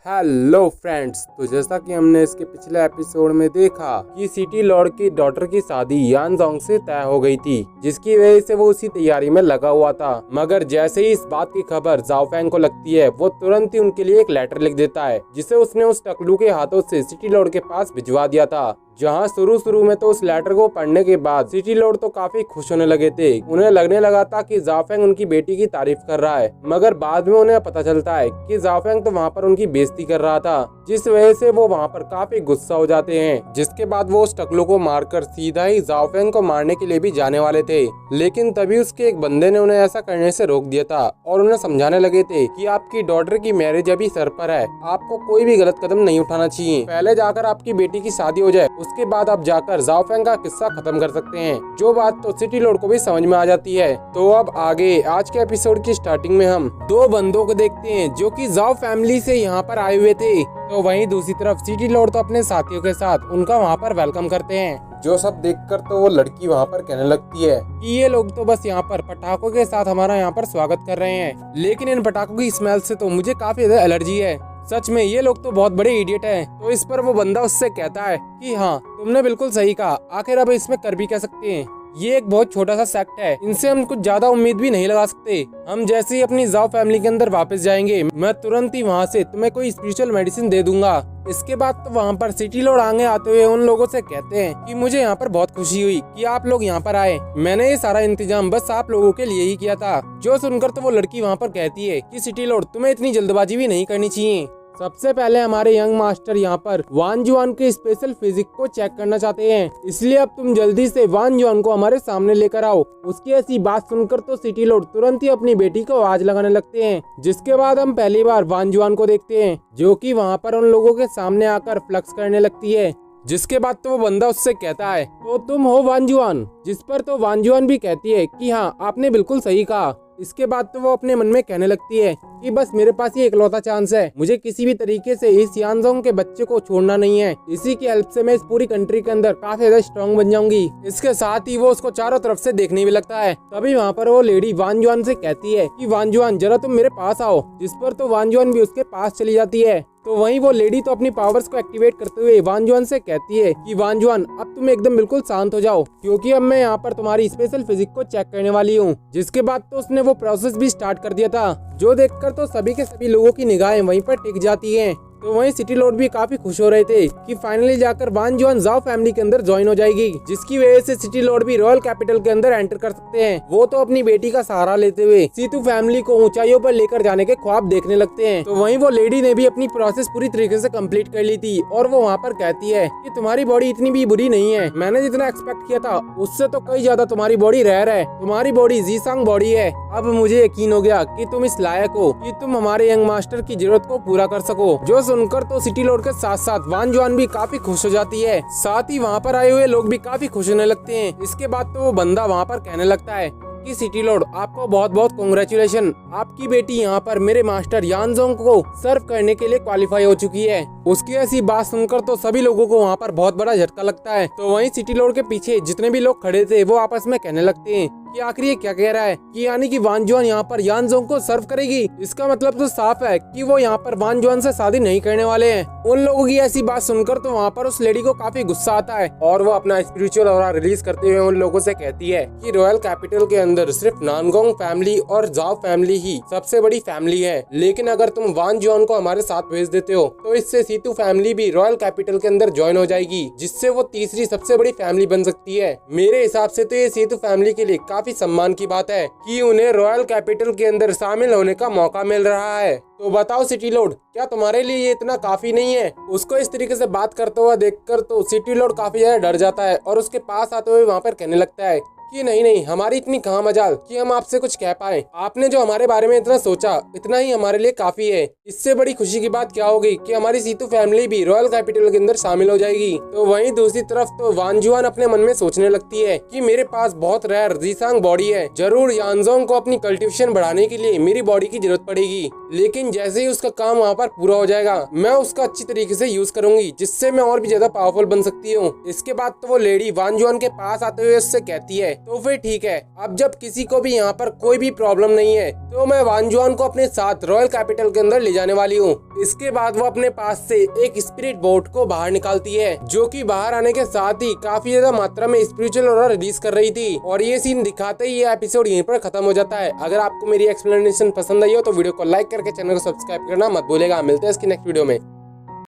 Hello friends, तो जैसा कि हमने इसके पिछले एपिसोड में देखा कि सिटी लॉर्ड की डॉटर की शादी यान जोंग से तय हो गई थी, जिसकी वजह से वो उसी तैयारी में लगा हुआ था। मगर जैसे ही इस बात की खबर जाओ फेंग को लगती है, वो तुरंत ही उनके लिए एक लेटर लिख देता है, जिसे उसने उस टकलू के हाथों से सिटी लॉर्ड के पास भिजवा दिया था। जहाँ शुरू में तो उस लेटर को पढ़ने के बाद सिटी लॉर्ड तो काफी खुश होने लगे थे। उन्हें लगने लगा था कि जाफेंग उनकी बेटी की तारीफ कर रहा है, मगर बाद में उन्हें पता चलता है कि जाफेंग तो वहाँ पर उनकी बेइज्जती कर रहा था, जिस वजह से वो वहाँ पर काफी गुस्सा हो जाते हैं। जिसके बाद वो उस टकलू को मारकर सीधा ही जाफेंग को मारने के लिए भी जाने वाले थे, लेकिन तभी उसके एक बंदे ने उन्हें ऐसा करने से रोक दिया था और उन्हें समझाने लगे थे कि आपकी डॉटर की मैरिज अभी सर पर है, आपको कोई भी गलत कदम नहीं उठाना चाहिए। पहले जाकर आपकी बेटी की शादी हो जाए, उसके बाद आप जाकर जाओ फेंग का किस्सा खत्म कर सकते हैं। जो बात तो सिटी लॉर्ड को भी समझ में आ जाती है। तो अब आगे आज के एपिसोड की स्टार्टिंग में हम दो बंदों को देखते हैं जो कि जाओ फैमिली से यहाँ पर आए हुए थे। तो वहीं दूसरी तरफ सिटी लॉर्ड तो अपने साथियों के साथ उनका वहाँ पर वेलकम करते हैं। जो सब देखकर तो वो लड़की वहाँ पर कहने लगती है कि ये लोग तो बस यहाँ पर पटाखों के साथ हमारा यहाँ पर स्वागत कर रहे हैं, लेकिन इन पटाखों की स्मेल से तो मुझे काफी ज्यादा एलर्जी है। सच में ये लोग तो बहुत बड़े इडियट हैं। तो इस पर वो बंदा उससे कहता है कि हाँ, तुमने बिल्कुल सही कहा, आखिर अब इसमें कर भी कह सकते हैं, ये एक बहुत छोटा सा सेक्ट है, इनसे हम कुछ ज्यादा उम्मीद भी नहीं लगा सकते। हम जैसे ही अपनी जाओ फैमिली के अंदर वापस जाएंगे, मैं तुरंत ही वहाँ से तुम्हें कोई स्पिरिचुअल मेडिसिन दे दूंगा। इसके बाद तो वहाँ पर सिटी लॉर्ड आगे आते हुए उन लोगों से कहते हैं कि मुझे यहाँ पर बहुत खुशी हुई कि आप लोग यहाँ पर आए, मैंने ये सारा इंतजाम बस आप लोगों के लिए ही किया था। जो सुनकर तो वो लड़की वहाँ पर कहती है कि सिटी लॉर्ड, तुम्हें इतनी जल्दबाजी भी नहीं करनी चाहिए। सबसे पहले हमारे यंग मास्टर यहाँ पर वान जुआन के स्पेशल फिजिक को चेक करना चाहते हैं, इसलिए अब तुम जल्दी से वान जुआन को हमारे सामने लेकर आओ। उसकी ऐसी बात सुनकर तो सिटी लॉर्ड तुरंत ही अपनी बेटी को आवाज लगाने लगते हैं। जिसके बाद हम पहली बार वान जुआन को देखते हैं, जो कि वहाँ पर उन लोगों के सामने आकर फ्लक्स करने लगती है। जिसके बाद तो वो बंदा उससे कहता है, तो तुम हो वान जुआन? जिस पर तो वान जुआन भी कहती है कि हाँ, आपने बिल्कुल सही कहा। इसके बाद तो वो अपने मन में कहने लगती है कि बस मेरे पास ये इकलौता चांस है, मुझे किसी भी तरीके से इस यानजोंग के बच्चे को छोड़ना नहीं है। इसी की हेल्प से मैं इस पूरी कंट्री के अंदर काफी ज्यादा स्ट्रॉन्ग बन जाऊंगी। इसके साथ ही वो उसको चारों तरफ से देखने भी लगता है। तभी वहाँ पर वो लेडी वान जुआन से कहती है कि वान जुआन, जरा तुम मेरे पास आओ। जिस पर तो वान जुआन भी उसके पास चली जाती है। तो वहीं वो लेडी तो अपनी पावर्स को एक्टिवेट करते हुए वान जुआन से कहती है कि वान जुआन, अब तुम एकदम बिल्कुल शांत हो जाओ, क्योंकि अब मैं यहाँ पर तुम्हारी स्पेशल फिजिक को चेक करने वाली हूँ। जिसके बाद तो उसने वो प्रोसेस भी स्टार्ट कर दिया था, जो देखकर तो सभी के सभी लोगों की निगाहें वहीं पर टिक जाती हैं। तो वहीं सिटी लॉर्ड भी काफी खुश हो रहे थे कि फाइनली जाकर वान जुआन जाओ फैमिली के अंदर ज्वाइन हो जाएगी, जिसकी वजह से सिटी लॉर्ड भी रॉयल कैपिटल के अंदर एंटर कर सकते हैं। वो तो अपनी बेटी का सहारा लेते हुए सीतू फैमिली को ऊंचाइयों पर लेकर जाने के ख्वाब देखने लगते हैं। तो वहीं वो लेडी ने भी अपनी प्रोसेस पूरी तरीके से कंप्लीट कर ली थी और वो वहाँ पर कहती है कि तुम्हारी बॉडी इतनी भी बुरी नहीं है, मैंने जितना एक्सपेक्ट किया था उससे तो कई ज्यादा तुम्हारी बॉडी रेयर है, तुम्हारी बॉडी जीसांग बॉडी है। अब मुझे यकीन हो गया कि तुम इस लायक हो कि तुम हमारे यंग मास्टर की जरूरत को पूरा कर सको। जो सुनकर तो सिटी लॉर्ड के साथ साथ वान जुआन भी काफी खुश हो जाती है। साथ ही वहाँ पर आए हुए लोग भी काफी खुश होने लगते हैं। इसके बाद तो वो बंदा वहाँ पर कहने लगता है कि सिटी लॉर्ड, आपको बहुत बहुत कांग्रेचुलेशन, आपकी बेटी यहाँ पर मेरे मास्टर यानजोंग को सर्व करने के लिए क्वालिफाई हो चुकी है। उसकी ऐसी बात सुनकर तो सभी लोगों को वहाँ पर बहुत बड़ा झटका लगता है। तो वहीं सिटी लॉर्ड के पीछे जितने भी लोग खड़े थे वो आपस में कहने लगते हैं कि आखिर ये क्या कह रहा है कि यानी कि वान जुआन यहाँ पर यानजोंग को सर्व करेगी। इसका मतलब तो साफ है कि वो यहाँ पर वान जुआन से शादी नहीं करने वाले हैं। उन लोगों की ऐसी बात सुनकर तो वहाँ पर उस लेडी को काफी गुस्सा आता है और वो अपना स्पिरिचुअल ऑरा रिलीज करते हुए उन लोगों से कहती है कि रॉयल कैपिटल के अंदर सिर्फ नानगोंग फैमिली और जाओ फैमिली ही सबसे बड़ी फैमिली है, लेकिन अगर तुम वान जुआन को हमारे साथ भेज देते हो तो इससे सीतू फैमिली भी रॉयल कैपिटल के अंदर ज्वाइन हो जाएगी, जिससे वो तीसरी सबसे बड़ी फैमिली बन सकती है। मेरे हिसाब से तो ये सीतू फैमिली के लिए काफी सम्मान की बात है कि उन्हें रॉयल कैपिटल के अंदर शामिल होने का मौका मिल रहा है। तो बताओ सिटी लॉर्ड, क्या तुम्हारे लिए ये इतना काफी नहीं है? उसको इस तरीके से बात करते हुआ देखकर तो सिटी लॉर्ड काफी ज्यादा डर जाता है और उसके पास आते हुए वहाँ पर कहने लगता है कि नहीं, हमारी इतनी कहाँ मजाल कि हम आपसे कुछ कह पाए। आपने जो हमारे बारे में इतना सोचा, इतना ही हमारे लिए काफी है। इससे बड़ी खुशी की बात क्या होगी कि हमारी सीतू फैमिली भी रॉयल कैपिटल के अंदर शामिल हो जाएगी। तो वहीं दूसरी तरफ तो वान जुआन अपने मन में सोचने लगती है कि मेरे पास बहुत रेयर जीसांग बॉडी है, जरूर यानजोंग को अपनी कल्टिवेशन बढ़ाने के लिए मेरी बॉडी की जरूरत पड़ेगी, लेकिन जैसे ही उसका काम वहाँ पर पूरा हो जाएगा मैं उसका अच्छी तरीके से यूज करूंगी, जिससे मैं और भी ज्यादा पावरफुल बन सकती हूँ। इसके बाद तो वो लेडी वान जुआन के पास आते हुए उससे कहती है तो फिर ठीक है। अब जब किसी को भी यहाँ पर कोई भी प्रॉब्लम नहीं है तो मैं वान जुआन को अपने साथ रॉयल कैपिटल के अंदर ले जाने वाली हूँ। इसके बाद वो अपने पास से एक स्पिरिट बोट को बाहर निकालती है, जो कि बाहर आने के साथ ही काफी ज्यादा मात्रा में स्पिरिचुअल ऑरा रिलीज कर रही थी। और ये सीन दिखाते ही ये एपिसोड यहीं पर खत्म हो जाता है। अगर आपको मेरी एक्सप्लेनेशन पसंद आई हो तो वीडियो को लाइक करके चैनल को सब्सक्राइब करना मत भूलेगा। मिलते हैं इसकी नेक्स्ट वीडियो में।